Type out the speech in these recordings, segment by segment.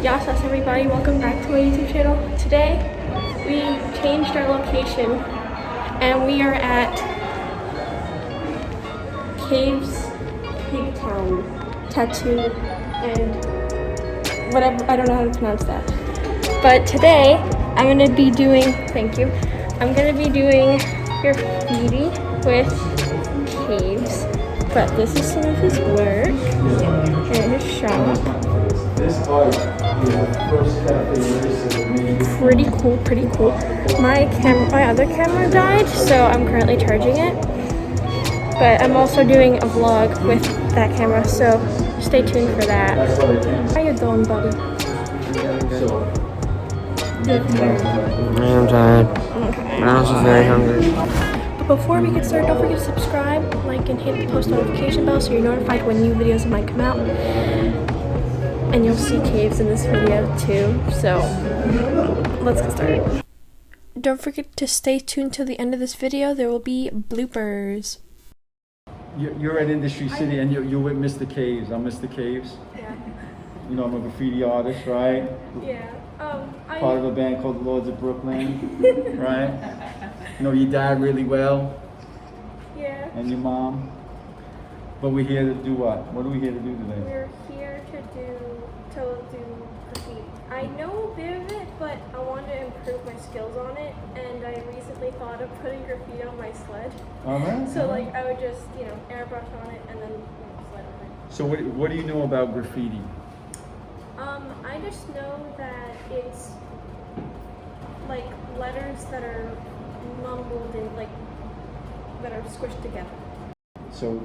Yes, everybody, welcome back to my YouTube channel. Today, we changed our location and we are at Kaves Pig Town Tattoo and whatever, I don't know how to pronounce that. But today, I'm going to be doing, thank you, I'm going to be doing graffiti with Kaves. But this is some of his work in his shop. This art is the first cafe racer. Pretty cool, pretty cool. My other camera died, so I'm currently charging it. But I'm also doing a vlog with that camera, so stay tuned for that. How you doing, buddy? Good. I'm tired. Okay. I'm also very hungry. But before we get started, don't forget to subscribe, like, and hit the post notification bell so you're notified when new videos might come out. And you'll see Kaves in this video too, so let's get started. Don't forget to stay tuned till the end of this video. There will be bloopers. You're at Industry City and you're with Mr. Kaves. I'm Mr. Kaves. Yeah. You know, I'm a graffiti artist, right? Yeah. Part of a band called the Lords of Brooklyn, right? You know your dad really well. Yeah. And your mom. But we're here to do what? What are we here to do today? We're here to do graffiti. I know a bit of it, but I want to improve my skills on it, and I recently thought of putting graffiti on my sled. All right. So like I would just, airbrush on it and then sled on it. So what do you know about graffiti? I just know that it's like letters that are mumbled and like that are squished together. So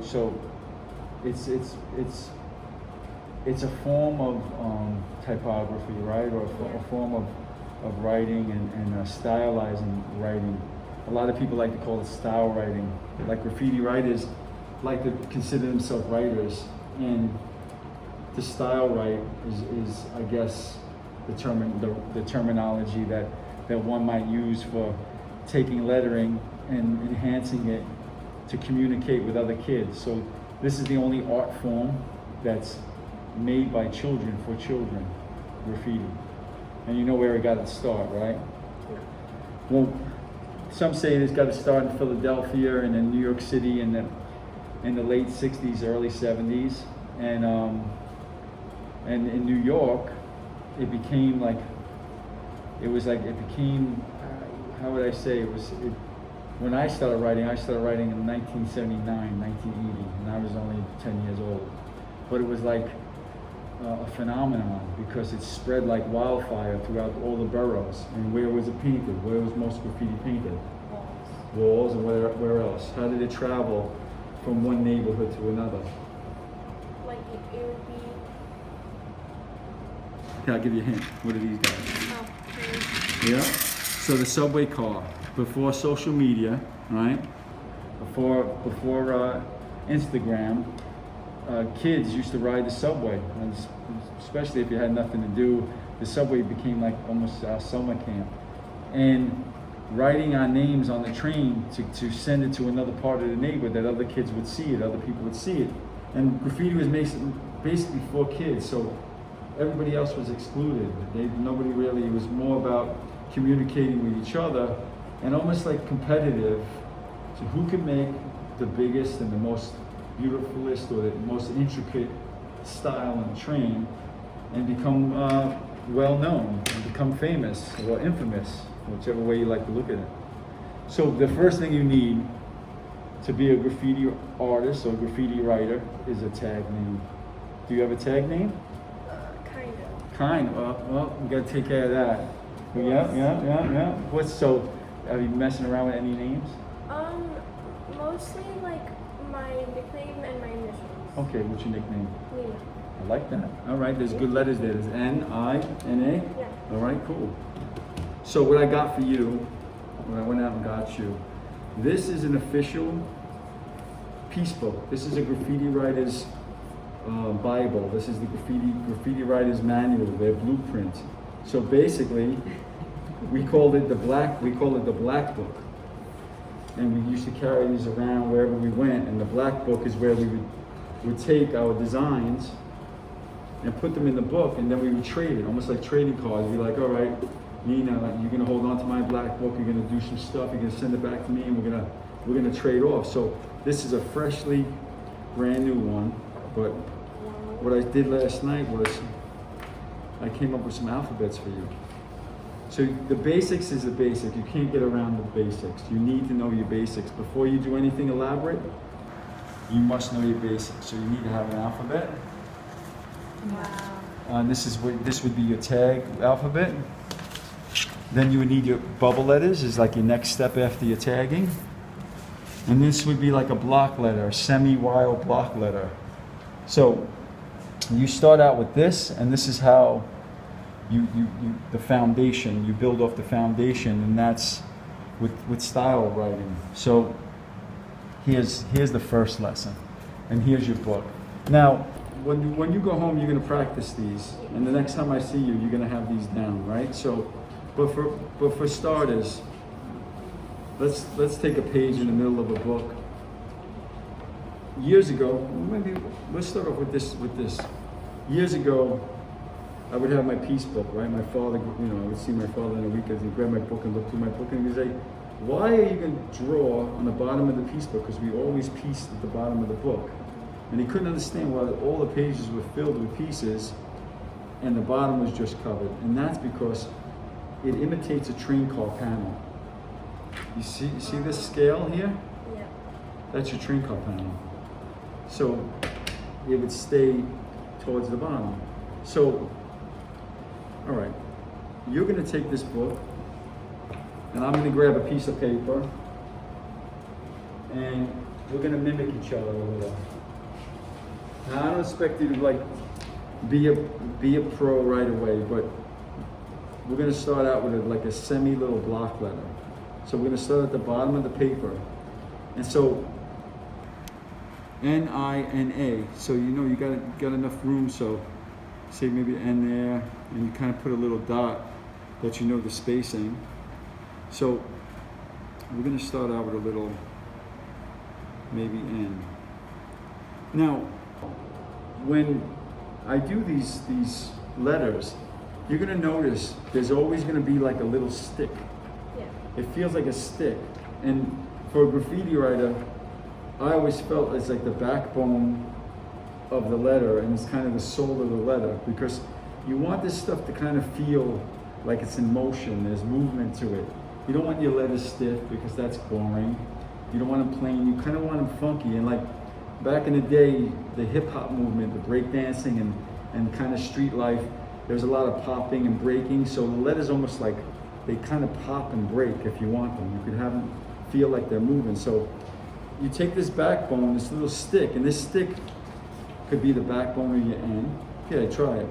it's a form of typography, right? Or a form of writing and stylizing writing. A lot of people like to call it style writing. Like graffiti writers like to consider themselves writers, and the style write is I guess the terminology that one might use for taking lettering and enhancing it to communicate with other kids. So this is the only art form that's made by children for children, graffiti. And you know where it got its start, right? Yeah. Well, some say it's got its start in Philadelphia and in New York City in the late 60s, early 70s. And in New York, it became how would I say, when I started writing in 1979, 1980, and I was only 10 years old. But it was like a phenomenon because it spread like wildfire throughout all the boroughs. And where was it painted? Where was most graffiti painted? Walls, and where else? How did it travel from one neighborhood to another? Like it would be. Okay, I'll give you a hint. What are these guys? Oh, okay. Yeah. So the subway car, before social media, right? Before Instagram, kids used to ride the subway, and especially if you had nothing to do. The subway became like almost a summer camp, and writing our names on the train to send it to another part of the neighborhood that other kids would see it, other people would see it. And graffiti was basically for kids, so everybody else was excluded. Nobody really, it was more about communicating with each other and almost like competitive. So who can make the biggest and the most beautifulest or the most intricate style on the train and become well known and become famous or infamous, whichever way you like to look at it. So the first thing you need to be a graffiti artist or graffiti writer is a tag name. Do you have a tag name? Kind of. Well, we gotta take care of that. Yeah. So, are you messing around with any names? Mostly like my nickname and my initials. Okay, what's your nickname? Nina. I like that. All right, there's good letters there. There's N-I-N-A? Yeah. All right, cool. So what I got for you, when I went out and got you, this is an official peace book. This is a graffiti writer's Bible. This is the graffiti writer's manual, their blueprint. So basically, we called it the black book. And we used to carry these around wherever we went, and the black book is where we would take our designs and put them in the book, and then we would trade it, almost like trading cards. We'd be like, all right, Nina, you're gonna hold on to my black book, you're gonna do some stuff, you're gonna send it back to me, and we're gonna trade off. So this is a freshly brand new one, but what I did last night was I came up with some alphabets for you. So the basics is the basic. You can't get around the basics. You need to know your basics. Before you do anything elaborate, you must know your basics. So you need to have an alphabet. Wow. This would be your tag alphabet. Then you would need your bubble letters, is like your next step after your tagging. And this would be like a block letter, a semi-wild block letter. So you start out with this, and this is how the foundation, you build off the foundation, and that's with style writing. So here's the first lesson, and here's your book. Now, when you go home, you're gonna practice these, and the next time I see you, you're gonna have these down, right? So, but for starters, let's take a page in the middle of a book. Years ago, maybe let's start off with this. Years ago, I would have my piece book, right? My father, I would see my father in a week as he'd grab my book and look through my book, and he'd say, why are you going to draw on the bottom of the piece book? Because we always pieced at the bottom of the book. And he couldn't understand why all the pages were filled with pieces and the bottom was just covered. And that's because it imitates a train car panel. You see this scale here? Yeah. That's your train car panel. So it would stay towards the bottom. So, all right, you're gonna take this book, and I'm gonna grab a piece of paper, and we're gonna mimic each other a little. Now, I don't expect you to like be a pro right away, but we're gonna start out with like a semi-little block letter. So we're gonna start at the bottom of the paper, and so N-I-N-A. So you got enough room. So say maybe N there, and you kind of put a little dot that you know the spacing. So we're gonna start out with a little, maybe N. Now, when I do these letters, you're gonna notice there's always gonna be like a little stick. Yeah. It feels like a stick. And for a graffiti writer, I always felt it's like the backbone of the letter, and it's kind of the soul of the letter, because you want this stuff to kind of feel like it's in motion, there's movement to it. You don't want your letters stiff because that's boring. You don't want them plain, you kind of want them funky. And like back in the day, the hip hop movement, the breakdancing and kind of street life, there's a lot of popping and breaking. So the letters almost like, they kind of pop and break if you want them. You could have them feel like they're moving. So you take this backbone, this little stick, and this stick could be the backbone of your N. Okay, try it.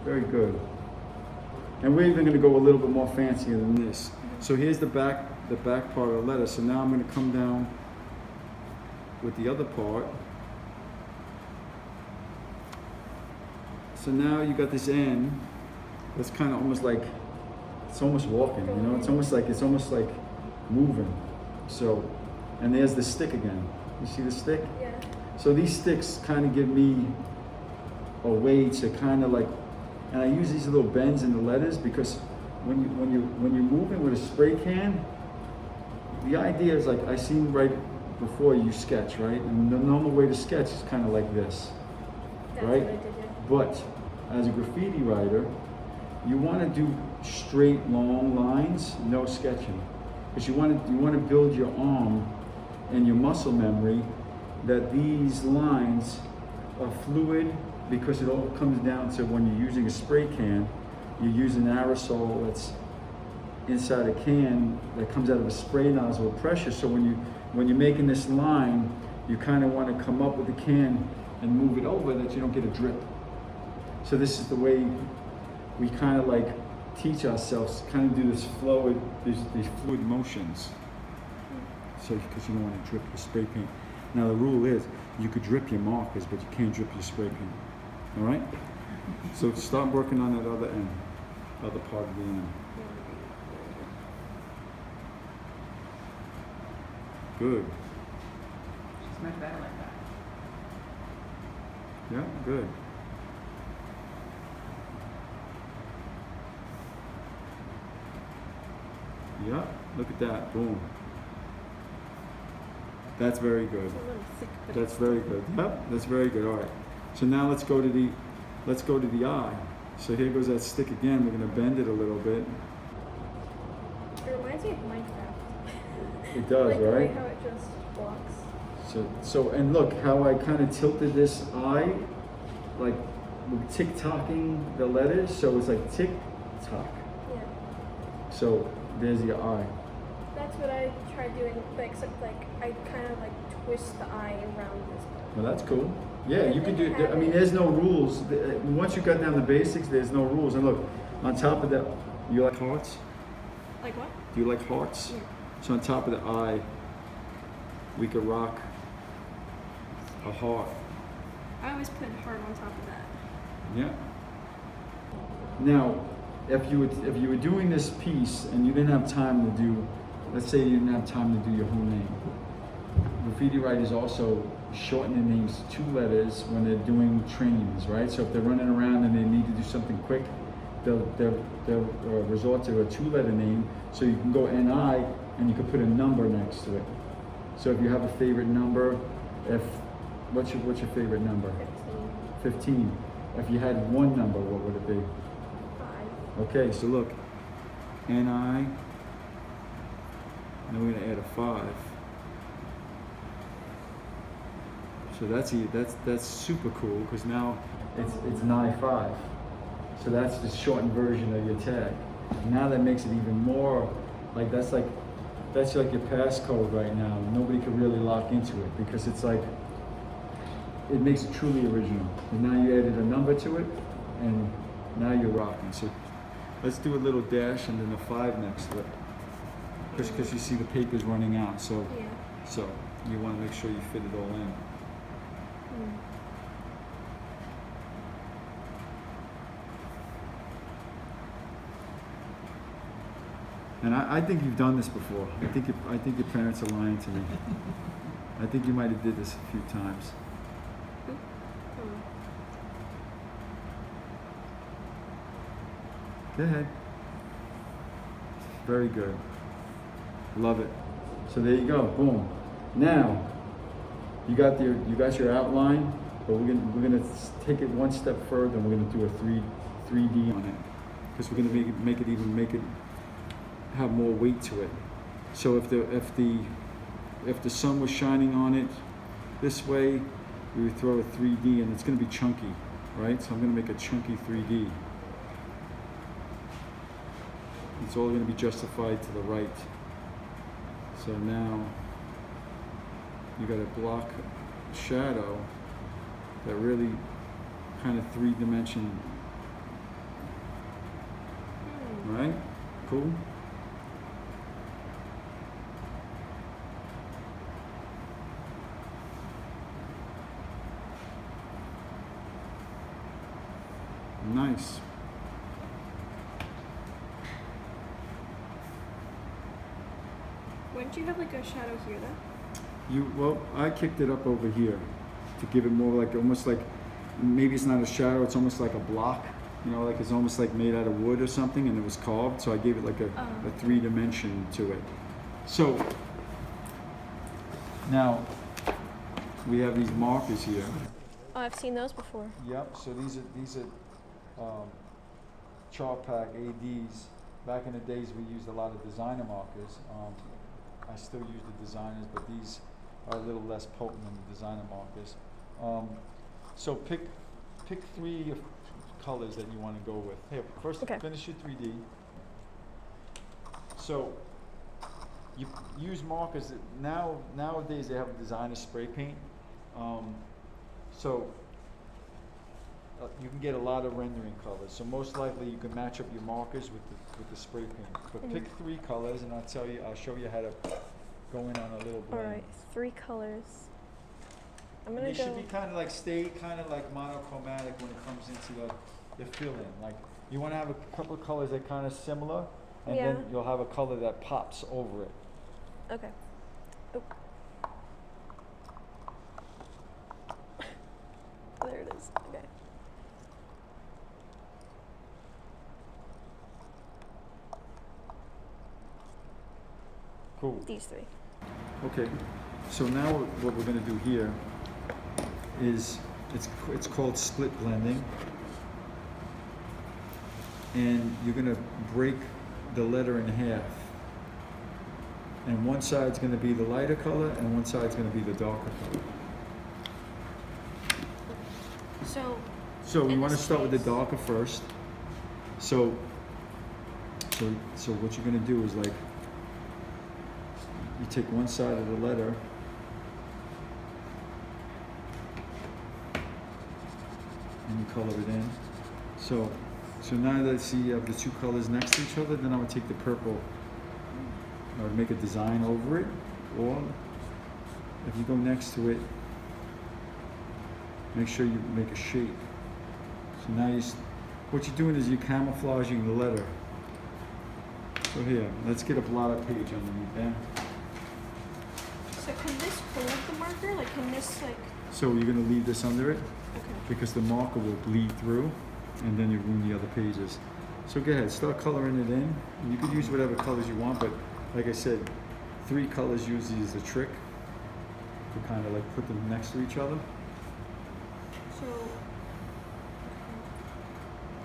Very good. And we're even gonna go a little bit more fancier than this. So here's the back part of the letter. So now I'm gonna come down with the other part. So now you got this N that's kind of almost like, it's almost walking, it's almost like moving. So, and there's the stick again. You see the stick? Yeah. So these sticks kind of give me a way to kind of like, and I use these little bends in the letters because when you're moving with a spray can, the idea is like I seen right before you sketch, right? And the normal way to sketch is kind of like this, That's right? what I did, yeah. But as a graffiti writer, you want to do straight, long lines, no sketching, because you want to build your arm and your muscle memory that these lines are fluid, because it all comes down to when you're using a spray can, you're using aerosol that's inside a can that comes out of a spray nozzle with pressure. So when you're making this line, you kind of want to come up with the can and move it over that you don't get a drip. So this is the way we kind of like teach ourselves to kind of do this fluid, these fluid motions. So because you don't want to drip your spray paint. Now the rule is you could drip your markers, but you can't drip your spray paint. All right? So start working on that other end, other part of the end. Good. It's much better like that. Yeah, good. Yep, look at that, boom. That's very good. It's a little thick, but That's it's very good. Yep, that's very good. All right. So now let's go to the eye. So here goes that stick again. We're gonna bend it a little bit. It reminds me of Minecraft. It does, like the way right? how it just blocks. So and look how I kind of tilted this eye, like we're tick-tocking the letters. So it's like tick-tock. Yeah. So there's your eye. That's what I tried doing, but except like I kind of like twist the eye around this. Well, that's cool. Yeah, you can do. Have I mean, it. there's no rules. Once you got down the basics, there's no rules. And look, on top of that, you like hearts? Like what? Do you like hearts? Yeah. So on top of the eye, we could rock a heart. I always put heart on top of that. Yeah. Now, if you were doing this piece and you didn't have time to do, let's say you didn't have time to do your whole name. Graffiti writers also shorten their names to 2 letters when they're doing trainings, right? So if they're running around and they need to do something quick, they'll resort to a 2-letter name. So you can go NI and you can put a number next to it. So if you have a favorite number, what's your favorite number? 15. 15. If you had one number, what would it be? 5. Okay, so look, NI, and then we're gonna add a 5. So that's super cool because now it's 95. So that's the shortened version of your tag. Now that makes it even more like that's like your passcode right now. Nobody can really lock into it because it's like it makes it truly original. And now you added a number to it, and now you're rocking. So let's do a little dash and then a 5 next to it, because you see the paper's running out. So Yeah. so you want to make sure you fit it all in. And I think you've done this before. I think your parents are lying to me. I think you might have did this a few times. Go ahead. Very good. Love it. So there you go. Boom. Now you got your outline, but we're gonna take it one step further. And we're gonna do a 3D on it because we're gonna make it have more weight to it. So if the sun was shining on it this way, we would throw a 3D, and it's gonna be chunky, right? So I'm gonna make a chunky 3D. It's all gonna be justified to the right. So now you got a block shadow that really kind of 3-dimension, right? Cool. Nice. Wouldn't you have like a shadow here though? Well, I kicked it up over here to give it more like, almost like, maybe it's not a shadow, it's almost like a block, you know, like it's almost like made out of wood or something, and it was carved, so I gave it like a 3-dimension to it. So now we have these markers here. Oh, I've seen those before. Yep. So these are chart pack ADs. Back in the days, we used a lot of designer markers. I still use the designers, but these are a little less potent than the designer markers. So pick 3 colors that you want to go with. Here, first finish your 3D. So you use markers. Nowadays they have a designer spray paint. So you can get a lot of rendering colors. So most likely you can match up your markers with the spray paint. But pick 3 colors, and I'll show you how to go in on a little blend. All right, 3 colors. I'm gonna They should be kind of like monochromatic when it comes into the fill-in. Like you want to have a couple of colors that kind of similar, and then you'll have a color that pops over it. Okay. Oh. There it is. Okay. Cool. These three. Okay, so now what we're gonna do here is, it's called split blending. And you're gonna break the letter in half. And one side's gonna be the lighter color and one side's gonna be the darker color. So we wanna start with the darker first. So what you're gonna do is, like, you take one side of the letter and you color it in. So now that I see you have the two colors next to each other, then I would take the purple, I would make a design over it, or if you go next to it, make sure you make a shape. So now what you're doing is you're camouflaging the letter. So here, let's get a blotter page underneath there. So can this hold the marker? Like, can this, like... So you're gonna leave this under it? Okay. Because the marker will bleed through, and then you ruin the other pages. So go ahead, start coloring it in. And you could use whatever colors you want, but like I said, 3 colors usually is a trick to kind of like put them next to each other.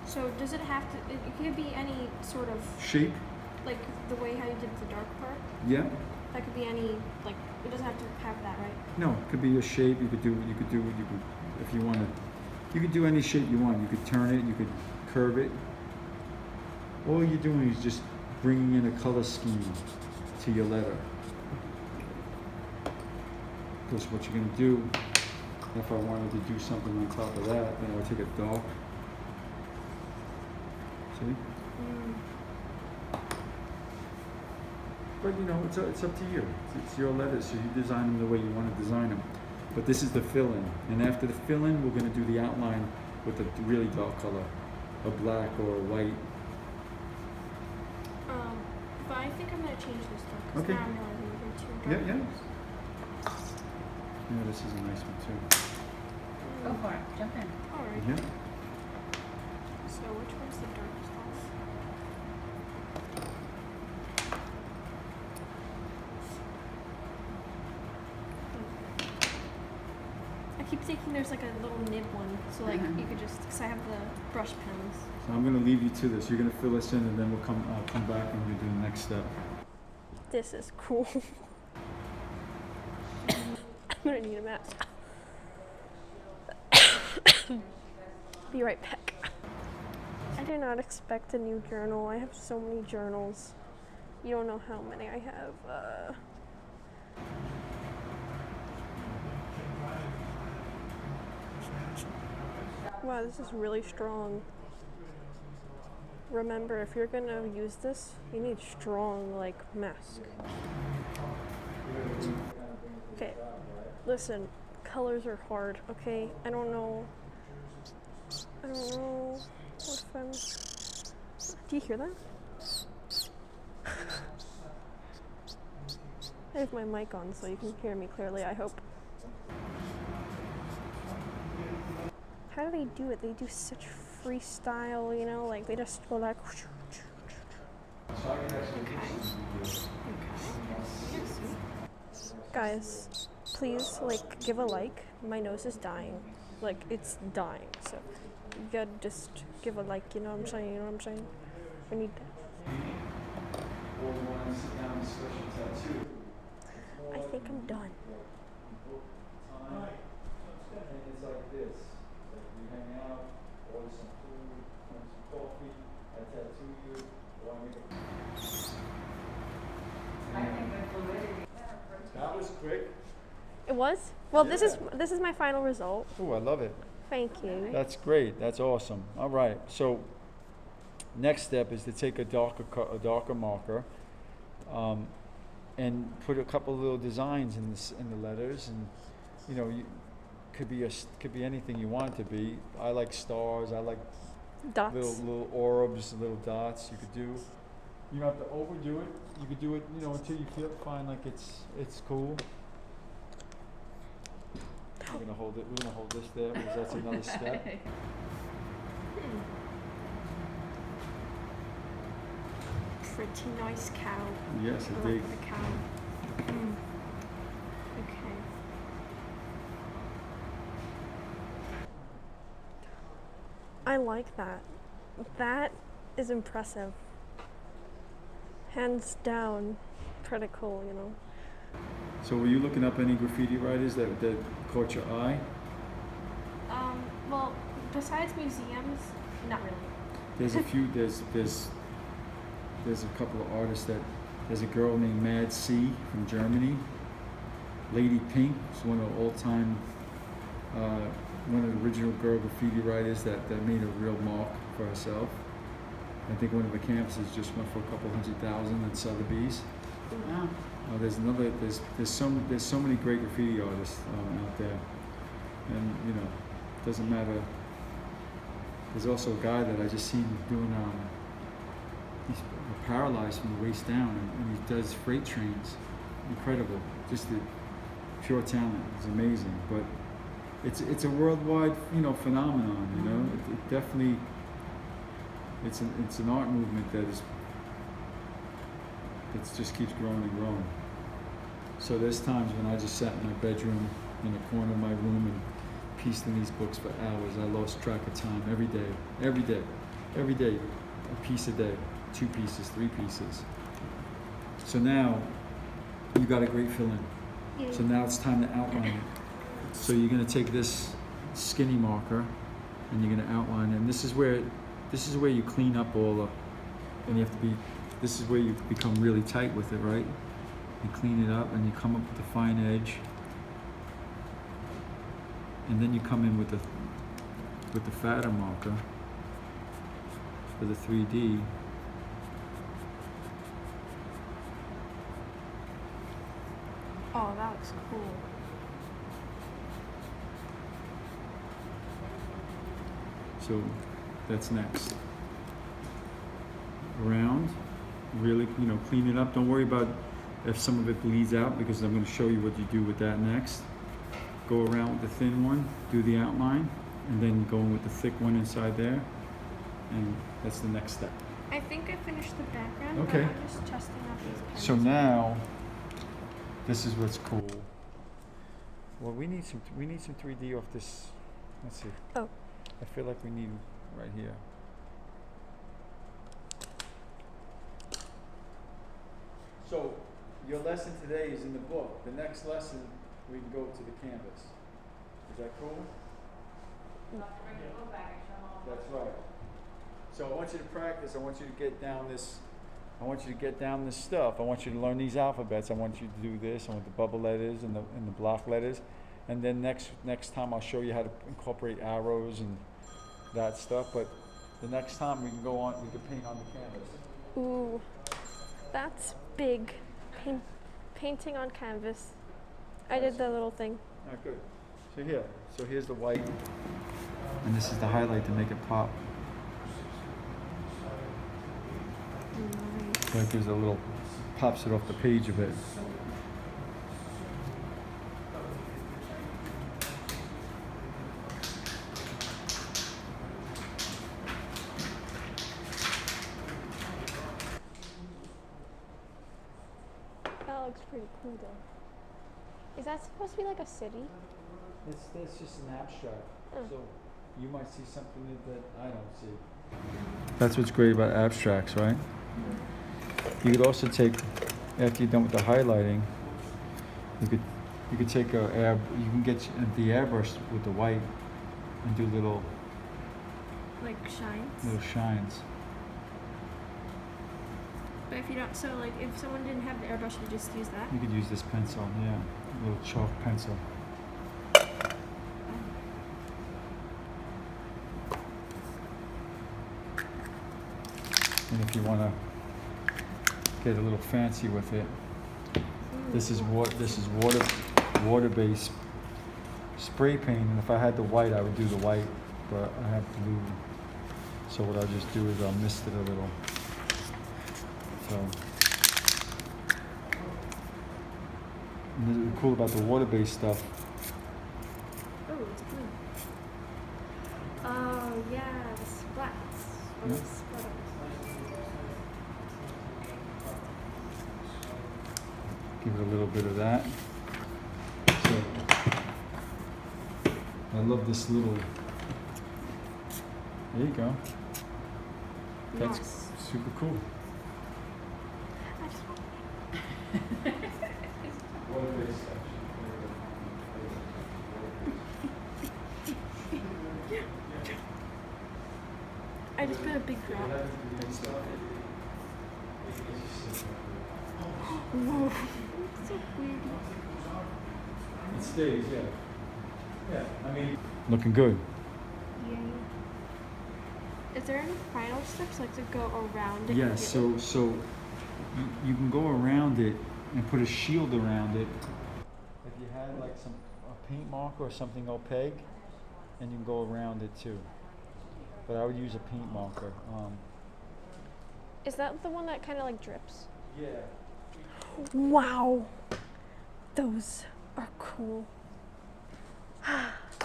So does it have to, it could be any sort of Shape? like the way how you did the dark part? Yeah. That could be any, like, it doesn't have to have that, right? No, it could be a shape. You could if you want to, you could do any shape you want. You could turn it, you could curve it. All you're doing is just bringing in a color scheme to your letter. Because what you're going to do, if I wanted to do something on top of that, then I would take a dark. See? But you know, it's up to you. It's your letters, so you design them the way you want to design them. But this is the fill-in, and after the fill-in, we're going to do the outline with a really dark color, a black or a white. But I think I'm gonna change this though, because Okay. now I'm realizing they're too dark. Yeah, yeah. Yeah, this is a nice one too. Go for it. Jump in. Alright. Yeah. So which one's the darkest one? I keep thinking there's like a little nib one, so like you could just, because I have the brush pens. So I'm going to leave you to this. You're going to fill this in, and then I'll come back and we'll do the next step. This is cool. I'm gonna need a mask. Be right back. I did not expect a new journal. I have so many journals. You don't know how many I have. Wow, this is really strong. Remember, if you're gonna use this, you need strong, like, mask. Okay, listen, colors are hard, okay? I don't know if I'm... Do you hear that? I have my mic on so you can hear me clearly, I hope. How do they do it? They do such freestyle, you know, like they just go like... Guys, please, like, give a like. My nose is dying. Like, it's dying, so you gotta just give a like, you know what I'm saying? You know what I'm saying? We need that. I think I'm done. It's like this. Like we hang out, order some food, drink some coffee, I tattoo you, or I make a... That was quick. It was? Well, Yeah. this is my final result. Oh, I love it. Thank you. That's great. That's awesome. All right. So next step is to take a darker marker, and put a couple little designs in the letters, and you know, could be anything you want it to be. I like stars. I like Dots. little orbs, little dots. You could do. You don't have to overdo it. You could do it, you know, until you find like it's cool. We're gonna hold this there because that's another step. Pretty nice cow. Yes, I a like big. the cow. Okay. I like that. That is impressive. Hands down, pretty cool, you know. So were you looking up any graffiti writers that caught your eye? Well, besides museums, not really. There's a few. There's a couple of artists that. There's a girl named Mad C from Germany. Lady Pink is one of the all-time, one of the original girl graffiti writers that made a real mark for herself. I think one of the campuses just went for a couple 100,000 at Sotheby's. Wow. There's so many great graffiti artists out there, and you know, it doesn't matter. There's also a guy that I just seen doing. He's paralyzed from the waist down, and he does freight trains. Incredible, just the pure talent. It's amazing, but it's a worldwide phenomenon. You know, it definitely. It's an art movement that just keeps growing and growing. So there's times when I just sat in my bedroom in the corner of my room and pieced in these books for hours. I lost track of time every day, a piece a day, 2 pieces, 3 pieces. So now you got a great feeling. Yeah. So now it's time to outline it. So you're gonna take this skinny marker and you're gonna outline it. And this is where you clean up all the, and you have to be, this is where you become really tight with it, right? You clean it up and you come up with the fine edge. And then you come in with the fatter marker for the 3D. Oh, that looks cool. So that's next. Around, really, clean it up. Don't worry about if some of it bleeds out, because I'm going to show you what you do with that next. Go around with the thin one, do the outline, and then go in with the thick one inside there, and that's the next step. I think I finished the background. Okay. But I'm just testing out these pens. So now, this is what's cool. Well, we need some 3D off this. Let's see. Oh. I feel like we need right here. So your lesson today is in the book. The next lesson we can go to the canvas. Is that cool? That's right. So I want you to practice. I want you to get down this. I want you to get down this stuff. I want you to learn these alphabets. I want you to do this. I want the bubble letters and the block letters. And then next time I'll show you how to incorporate arrows and that stuff. But the next time we can paint on the canvas. Ooh, that's big. Painting on canvas. I did the little thing. Ah, good. So here's the white, and this is the highlight to make it pop. Nice. So it gives a little, pops it off the page a bit. That looks pretty cool though. Is that supposed to be like a city? That's just an abstract. Oh. So you might see something that I don't see. That's what's great about abstracts, right? You could also take, after you're done with the highlighting, you could take you can get the airbrush with the white and do little Like shines? little shines. But if you don't, so like if someone didn't have the airbrush, you just use that? You could use this pencil, yeah, a little chalk pencil. And if you want to get a little fancy with it, this is water-based spray paint. And if I had the white, I would do the white, but I have blue. So what I'll just do is I'll mist it a little. So, and this is cool about the water-based stuff. Oh, it's blue. Oh yeah, the splats. Or the Yeah. splatters. Give it a little bit of that. So, I love this little. There you go. That's Nice. super cool. I just want I just put a big drop. Whoa. So weird. It stays, yeah. Yeah, I mean, looking good. Yeah. Is there any final steps like to go around it? Yeah, so you can go around it and put a shield around it. If you had like a paint marker or something opaque, and you can go around it too. But I would use a paint marker. Is that the one that kind of like drips? Yeah. Wow, those are cool.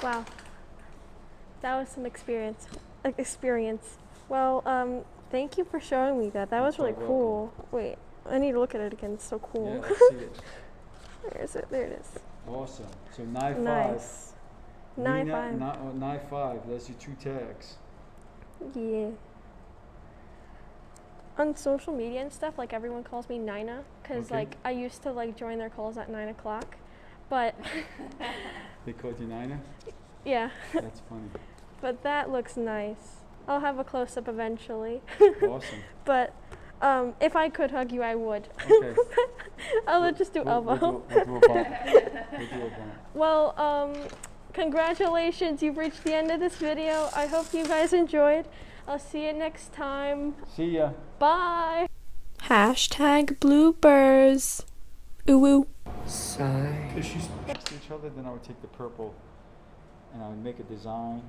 Wow, that was some experience. Well, thank you for showing me that. That was really cool. Wait, I need to look at it again. It's so cool. Yeah, let's see it. Where is it? There it is. Awesome. So 9.5. Nice. 9.5. 9.5. That's your 2 tags. Yeah. On social media and stuff, like everyone calls me Nina, because Okay. like I used to like join their calls at 9 o'clock, but They called you Nina? yeah. That's funny. But that looks nice. I'll have a close up eventually. Awesome. But if I could hug you, I would. Okay. I'll just do elbow. We'll do a bump. We'll do a bump. Well, congratulations, you've reached the end of this video. I hope you guys enjoyed. I'll see you next time. See ya. Bye. Hashtag bloopers. Ooh woo. Sigh. If she's next to each other, then I would take the purple and I would make a design.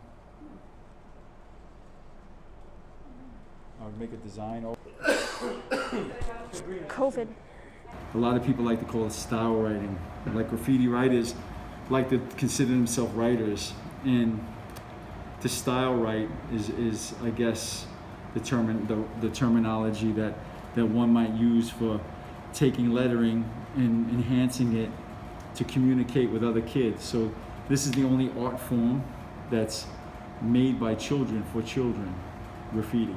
I would make a design. COVID. A lot of people like to call it style writing. Like graffiti writers like to consider themselves writers, and to style write is I guess the terminology that one might use for taking lettering and enhancing it to communicate with other kids. So this is the only art form that's made by children for children, graffiti.